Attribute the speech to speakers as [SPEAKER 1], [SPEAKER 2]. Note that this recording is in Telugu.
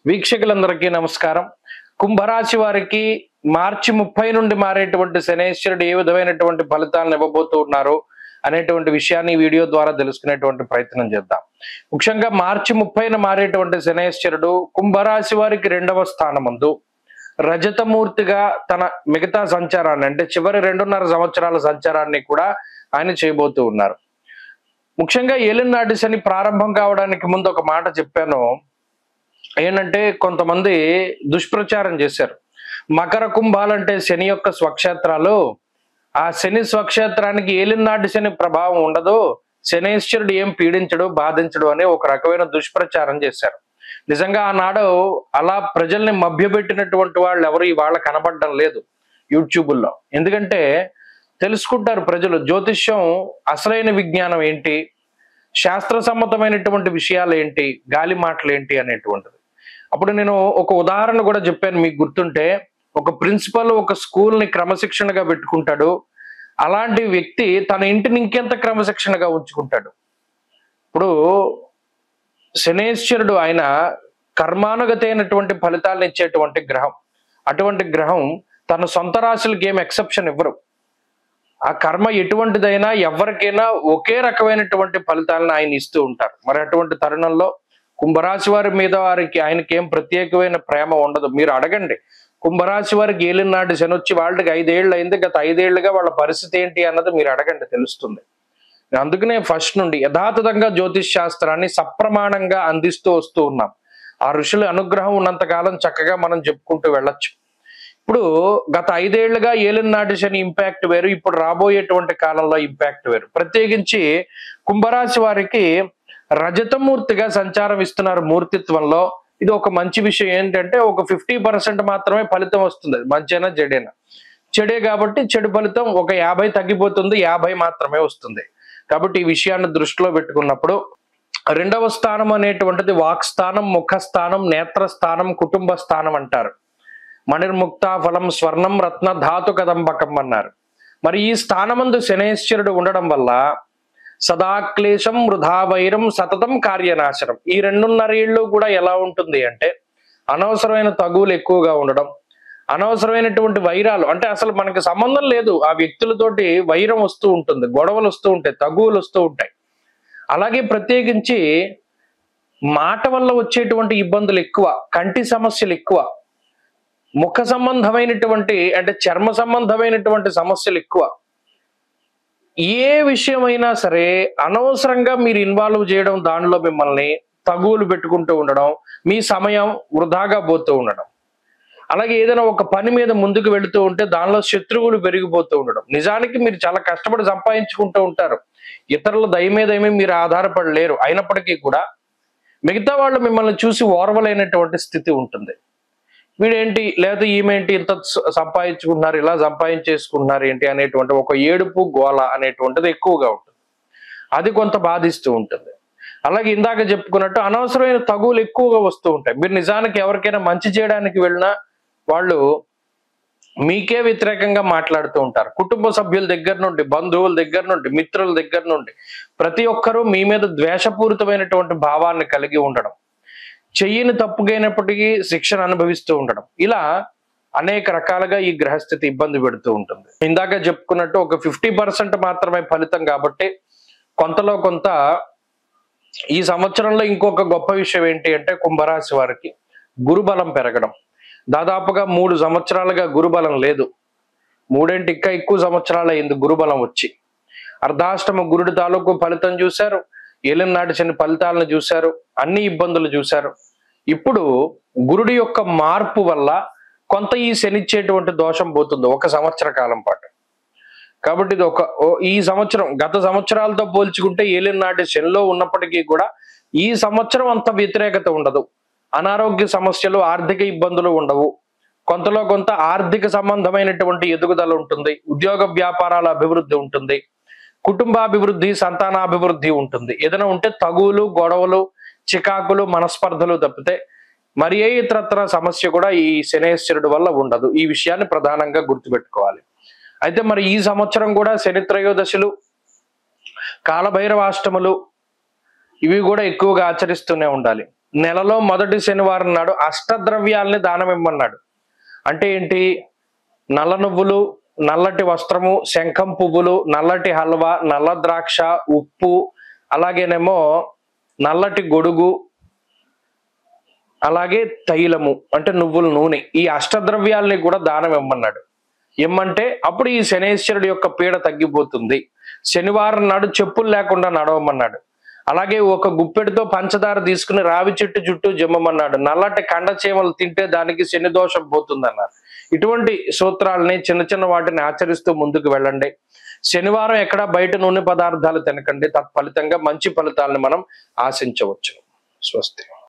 [SPEAKER 1] వీక్షకులందరికీ నమస్కారం. కుంభరాశి వారికి మార్చి 30 నుండి మారేటువంటి శనేశ్వరుడు ఏ విధమైనటువంటి ఫలితాలను ఇవ్వబోతూ ఉన్నారు అనేటువంటి విషయాన్ని ఈ వీడియో ద్వారా తెలుసుకునేటువంటి ప్రయత్నం చేద్దాం. ముఖ్యంగా మార్చి 30న మారేటువంటి శనేశ్వరుడు కుంభరాశి వారికి 2వ స్థానమందు రజతమూర్తిగా తన మిగతా సంచారాన్ని అంటే చివరి 2.5 సంవత్సరాల సంచారాన్ని కూడా ఆయన చేయబోతూ ఉన్నారు. ముఖ్యంగా ఏలినాటి శని ప్రారంభం కావడానికి ముందు ఒక మాట చెప్పాను. ఏంటంటే కొంతమంది దుష్ప్రచారం చేశారు. మకర కుంభాలంటే శని యొక్క స్వక్షేత్రాలు, ఆ శని స్వక్షేత్రానికి ఏలినాటి శని ప్రభావం ఉండదు, శనేశ్వరుడు ఏం పీడించడు బాధించడు అనే ఒక రకమైన దుష్ప్రచారం చేశారు. నిజంగా ఆనాడు అలా ప్రజల్ని మభ్యపెట్టినటువంటి వాళ్ళు ఎవరు ఇవాళ కనబడడం లేదు యూట్యూబుల్లో. ఎందుకంటే తెలుసుకుంటారు ప్రజలు జ్యోతిష్యం అసలైన విజ్ఞానం ఏంటి, శాస్త్ర సమ్మతమైనటువంటి విషయాలు ఏంటి, గాలి మాటలు ఏంటి అనేటువంటిది. అప్పుడు నేను ఒక ఉదాహరణ కూడా చెప్పాను, మీకు గుర్తుంటే. ఒక ప్రిన్సిపల్ ఒక స్కూల్ని క్రమశిక్షణగా పెట్టుకుంటాడు, అలాంటి వ్యక్తి తన ఇంటిని ఇంకెంత క్రమశిక్షణగా ఉంచుకుంటాడు. ఇప్పుడు శనేశ్వరుడు ఆయన కర్మానుగత అయినటువంటి ఫలితాలను ఇచ్చేటువంటి గ్రహం. అటువంటి గ్రహం తన సొంత రాశులకి ఏం ఎక్సెప్షన్ ఇవ్వరు. ఆ కర్మ ఎటువంటిదైనా ఎవరికైనా ఒకే రకమైనటువంటి ఫలితాలను ఆయన ఇస్తూ ఉంటారు. మరి అటువంటి తరుణంలో కుంభరాశి వారి మీద ఆయనకి ఏం ప్రత్యేకమైన ప్రేమ ఉండదు. మీరు అడగండి, కుంభరాశి వారికి ఏలినాటి శని వచ్చి వాళ్ళకి 5 ఏళ్ళు అయింది, గత 5 ఏళ్లుగా వాళ్ళ పరిస్థితి ఏంటి అన్నది మీరు అడగండి, తెలుస్తుంది. అందుకనే ఫస్ట్ నుండి యథాతథంగా జ్యోతిష్ శాస్త్రాన్ని సప్రమాణంగా అందిస్తూ వస్తూ ఉన్నాం. ఆ ఋషుల అనుగ్రహం ఉన్నంతకాలం చక్కగా మనం చెప్పుకుంటూ వెళ్ళొచ్చు. ఇప్పుడు గత 5 ఏళ్లుగా ఏలినాటి శని ఇంపాక్ట్ వేరు, ఇప్పుడు రాబోయేటువంటి కాలంలో ఇంపాక్ట్ వేరు. ప్రత్యేకించి కుంభరాశి వారికి రజతమూర్తిగా సంచారం ఇస్తున్నారు మూర్తిత్వంలో. ఇది ఒక మంచి విషయం. ఏంటంటే ఒక 50% మాత్రమే ఫలితం వస్తుంది, మంచైనా చెడైనా. చెడే కాబట్టి చెడు ఫలితం ఒక 50 తగ్గిపోతుంది, 50 మాత్రమే వస్తుంది. కాబట్టి ఈ విషయాన్ని దృష్టిలో పెట్టుకున్నప్పుడు 2వ స్థానం అనేటువంటిది వాక్ స్థానం, ముఖ స్థానం, నేత్ర స్థానం, కుటుంబ స్థానం అంటారు. మణిర్ముక్త ఫలం స్వర్ణం రత్న ధాతు కదంబకం అన్నారు. మరి ఈ స్థానమందు శనేశ్వరుడు ఉండడం వల్ల సదాక్లేశం వృధావైరం సతతం కార్యనాశనం. ఈ 2.5 ఏళ్ళు కూడా ఎలా ఉంటుంది అంటే అనవసరమైన తగువులు ఎక్కువగా ఉండడం, అనవసరమైనటువంటి వైరాలు, అంటే అసలు మనకి సంబంధం లేదు ఆ వ్యక్తులతోటి వైరం వస్తూ ఉంటుంది, గొడవలు వస్తూ ఉంటాయి, తగువులు వస్తూ ఉంటాయి. అలాగే ప్రత్యేకించి మాట వల్ల వచ్చేటువంటి ఇబ్బందులు ఎక్కువ, కంటి సమస్యలు ఎక్కువ, ముఖ సంబంధమైనటువంటి అంటే చర్మ సంబంధమైనటువంటి సమస్యలు ఎక్కువ. ఏ విషయమైనా సరే అనవసరంగా మీరు ఇన్వాల్వ్ చేయడం, దానిలో మిమ్మల్ని తగువులు పెట్టుకుంటూ ఉండడం, మీ సమయం వృధాగా పోతూ ఉండడం. అలాగే ఏదైనా ఒక పని మీద ముందుకు వెళుతూ ఉంటే దానిలో శత్రువులు పెరిగిపోతూ ఉండడం. నిజానికి మీరు చాలా కష్టపడి సంపాదించుకుంటూ ఉంటారు, ఇతరుల దయమేదేమీ మీరు ఆధారపడలేరు. అయినప్పటికీ కూడా మిగతా వాళ్ళు మిమ్మల్ని చూసి ఓర్వలేనటువంటి స్థితి ఉంటుంది. వీడేంటి లేదా ఈమెంటి ఇంత సంపాదించుకుంటున్నారు, ఇలా సంపాదించేసుకుంటున్నారు ఏంటి అనేటువంటి ఒక ఏడుపు గోల అనేటువంటిది ఎక్కువగా ఉంటుంది. అది కొంత బాధిస్తూ ఉంటుంది. అలాగే ఇందాక చెప్పుకున్నట్టు అనవసరమైన తగువులు ఎక్కువగా వస్తూ ఉంటాయి. మీరు నిజానికి ఎవరికైనా మంచి చేయడానికి వెళ్ళినా వాళ్ళు మీకే వ్యతిరేకంగా మాట్లాడుతూ ఉంటారు. కుటుంబ సభ్యుల దగ్గర నుండి, బంధువుల దగ్గర నుండి, మిత్రుల దగ్గర నుండి ప్రతి ఒక్కరూ మీ మీద ద్వేషపూరితమైనటువంటి భావాన్ని కలిగి ఉండడం, చెయ్యని తప్పుగైనప్పటికీ శిక్షను అనుభవిస్తూ ఉండడం, ఇలా అనేక రకాలుగా ఈ గ్రహస్థితి ఇబ్బంది పెడుతూ ఉంటుంది. ఇందాక చెప్పుకున్నట్టు ఒక 50% మాత్రమే ఫలితం కాబట్టి కొంతలో కొంత ఈ సంవత్సరంలో ఇంకొక గొప్ప విషయం ఏంటి అంటే కుంభరాశి వారికి గురుబలం పెరగడం. దాదాపుగా 3 సంవత్సరాలుగా గురుబలం లేదు. 3 ఏంటి ఇంకా ఎక్కువ సంవత్సరాలు అయింది గురుబలం వచ్చి. అర్ధాష్టమ గురుడి తాలూకు ఫలితం చూశారు, ఏలినాటి శని ఫలితాలను చూశారు, అన్ని ఇబ్బందులు చూశారు. ఇప్పుడు గురుడి యొక్క మార్పు వల్ల కొంత ఈ శనిచ్చేటువంటి దోషం పోతుంది 1 సంవత్సర కాలం పాటు. కాబట్టి ఇది ఈ సంవత్సరం గత సంవత్సరాలతో పోల్చుకుంటే ఏలినాటి శనిలో ఉన్నప్పటికీ కూడా ఈ సంవత్సరం అంత వ్యతిరేకత ఉండదు. అనారోగ్య సమస్యలు, ఆర్థిక ఇబ్బందులు ఉండవు. కొంతలో కొంత ఆర్థిక సంబంధమైనటువంటి ఎదుగుదల ఉంటుంది, ఉద్యోగ వ్యాపారాల అభివృద్ధి ఉంటుంది, కుటుంబాభివృద్ధి, సంతానాభివృద్ధి ఉంటుంది. ఏదైనా ఉంటే తగువులు, గొడవలు, చికాకులు, మనస్పర్ధలు తప్పితే మరి ఏ ఇతరత్ర సమస్య కూడా ఈ శనేశ్వరుడు వల్ల ఉండదు. ఈ విషయాన్ని ప్రధానంగా గుర్తుపెట్టుకోవాలి. అయితే మరి ఈ సంవత్సరం కూడా శని త్రయోదశులు, కాలభైరవాష్టములు ఇవి కూడా ఎక్కువగా ఆచరిస్తూనే ఉండాలి. నెలలో మొదటి శనివారం నాడు అష్టద్రవ్యాల్ని దానం ఇమ్మన్నాడు. అంటే ఏంటి? నల్ల నువ్వులు, నల్లటి వస్త్రము, శంఖం పువ్వులు, నల్లటి హల్వా, నల్ల ద్రాక్ష, ఉప్పు, అలాగేనేమో నల్లటి గొడుగు, అలాగే తైలము అంటే నువ్వుల నూనె, ఈ అష్టద్రవ్యాల్ని కూడా దానం ఇమ్మన్నాడు. ఇమ్మంటే అప్పుడు ఈ శనేశ్వరుడి యొక్క పీడ తగ్గిపోతుంది. శనివారం నాడు చెప్పులు లేకుండా నడవమన్నాడు. అలాగే ఒక గుప్పెడితో పంచదార తీసుకుని రావి చెట్టు చుట్టూ జమ్మమన్నాడు. నల్లటి కండ చీమలు తింటే దానికి శని దోషం పోతుందన్నారు. ఇటువంటి సూత్రాలని చిన్న చిన్న వాటిని ఆచరిస్తూ ముందుకు వెళ్ళండి. శనివారం ఎక్కడా బయట నూనె పదార్థాలు తినకండి. తత్ఫలితంగా మంచి ఫలితాలను మనం ఆశించవచ్చు. స్వస్తి.